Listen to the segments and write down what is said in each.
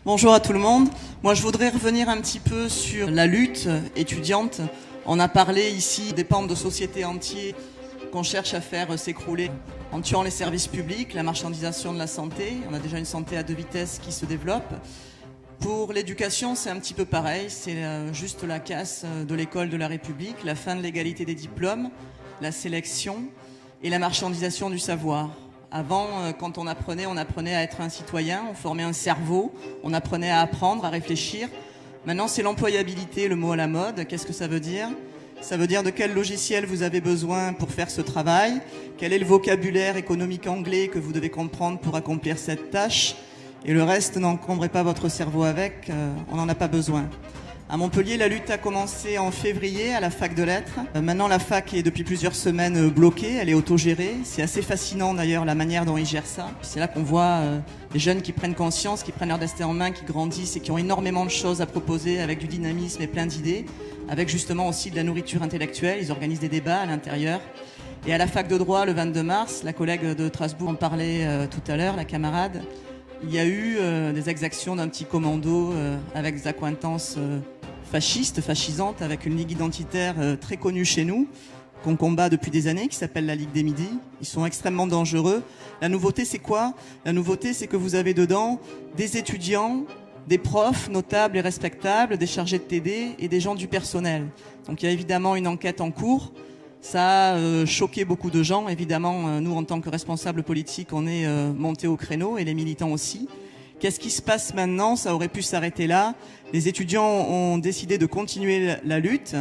Bonjour à tout le monde. Moi, je voudrais revenir un petit peu sur la lutte étudiante. On a parlé ici des pans de société entiers qu'on cherche à faire s'écrouler en tuant les services publics, la marchandisation de la santé. On a déjà une santé à deux vitesses qui se développe. Pour l'éducation, c'est un petit peu pareil. C'est juste la casse de l'école de la République, la fin de l'égalité des diplômes, la sélection et la marchandisation du savoir. Avant, quand on apprenait à être un citoyen, on formait un cerveau, on apprenait à apprendre, à réfléchir. Maintenant, c'est l'employabilité, le mot à la mode. Qu'est-ce que ça veut dire ? Ça veut dire de quel logiciel vous avez besoin pour faire ce travail, quel est le vocabulaire économique anglais que vous devez comprendre pour accomplir cette tâche. Et le reste, n'encombrez pas votre cerveau avec, on n'en a pas besoin. À Montpellier, la lutte a commencé en février à la fac de lettres. Maintenant, la fac est depuis plusieurs semaines bloquée, elle est autogérée. C'est assez fascinant d'ailleurs la manière dont ils gèrent ça. C'est là qu'on voit les jeunes qui prennent conscience, qui prennent leur destin en main, qui grandissent et qui ont énormément de choses à proposer avec du dynamisme et plein d'idées, avec justement aussi de la nourriture intellectuelle. Ils organisent des débats à l'intérieur. Et à la fac de droit, le 22 mars, la collègue de Strasbourg en parlait tout à l'heure, la camarade, il y a eu des exactions d'un petit commando avec des accointances fascistes, fascisantes, avec une ligue identitaire très connue chez nous, qu'on combat depuis des années, qui s'appelle la Ligue des Midis. Ils sont extrêmement dangereux. La nouveauté, c'est quoi ? La nouveauté, c'est que vous avez dedans des étudiants, des profs notables et respectables, des chargés de TD et des gens du personnel. Donc il y a évidemment une enquête en cours. Ça a choqué beaucoup de gens. Évidemment, nous, en tant que responsables politiques, on est montés au créneau et les militants aussi. Qu'est-ce qui se passe maintenant ? Ça aurait pu s'arrêter là. Les étudiants ont décidé de continuer la lutte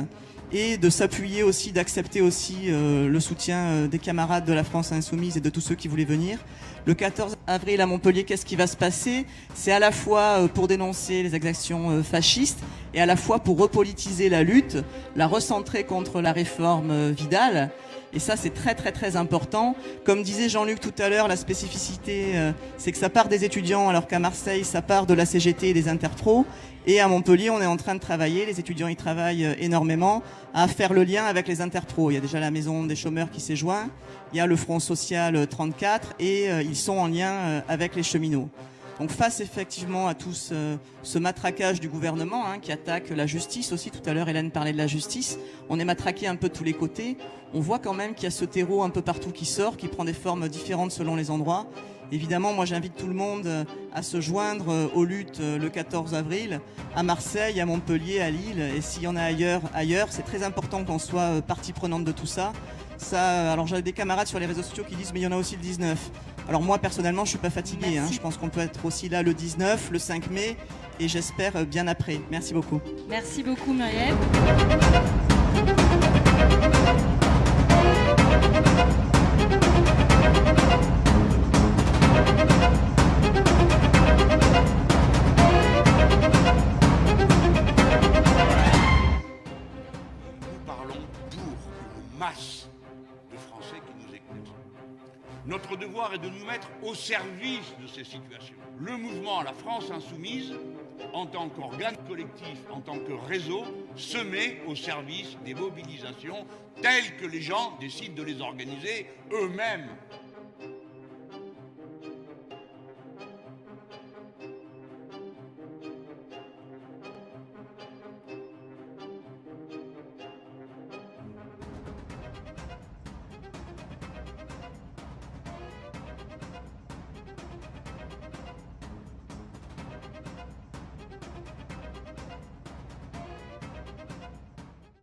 et de s'appuyer aussi, d'accepter aussi le soutien des camarades de la France Insoumise et de tous ceux qui voulaient venir. Le 14 avril à Montpellier, qu'est-ce qui va se passer ? C'est à la fois pour dénoncer les exactions fascistes et à la fois pour repolitiser la lutte, la recentrer contre la réforme Vidal. Et ça, c'est très très très important. Comme disait Jean-Luc tout à l'heure, la spécificité, c'est que ça part des étudiants, alors qu'à Marseille, ça part de la CGT et des interpros. Et à Montpellier, on est en train de travailler, les étudiants y travaillent énormément, à faire le lien avec les interpros. Il y a déjà la maison des chômeurs qui s'est joint, il y a le Front Social 34 et ils sont en lien avec les cheminots. Donc face effectivement à tout ce matraquage du gouvernement qui attaque la justice aussi, tout à l'heure Hélène parlait de la justice, on est matraqué un peu de tous les côtés, on voit quand même qu'il y a ce terreau un peu partout qui sort, qui prend des formes différentes selon les endroits. Évidemment, moi j'invite tout le monde à se joindre aux luttes le 14 avril, à Marseille, à Montpellier, à Lille, et s'il y en a ailleurs, c'est très important qu'on soit partie prenante de tout ça. Alors j'ai des camarades sur les réseaux sociaux qui disent mais il y en a aussi le 19. Alors moi personnellement je suis pas fatiguée, je pense qu'on peut être aussi là le 19, le 5 mai et j'espère bien après. Merci beaucoup. Merci beaucoup Muriel. Nous parlons pour une masse de Français qui nous écoutent. Notre devoir est de nous mettre au service de ces situations. Le mouvement La France Insoumise, en tant qu'organe collectif, en tant que réseau, se met au service des mobilisations telles que les gens décident de les organiser eux-mêmes.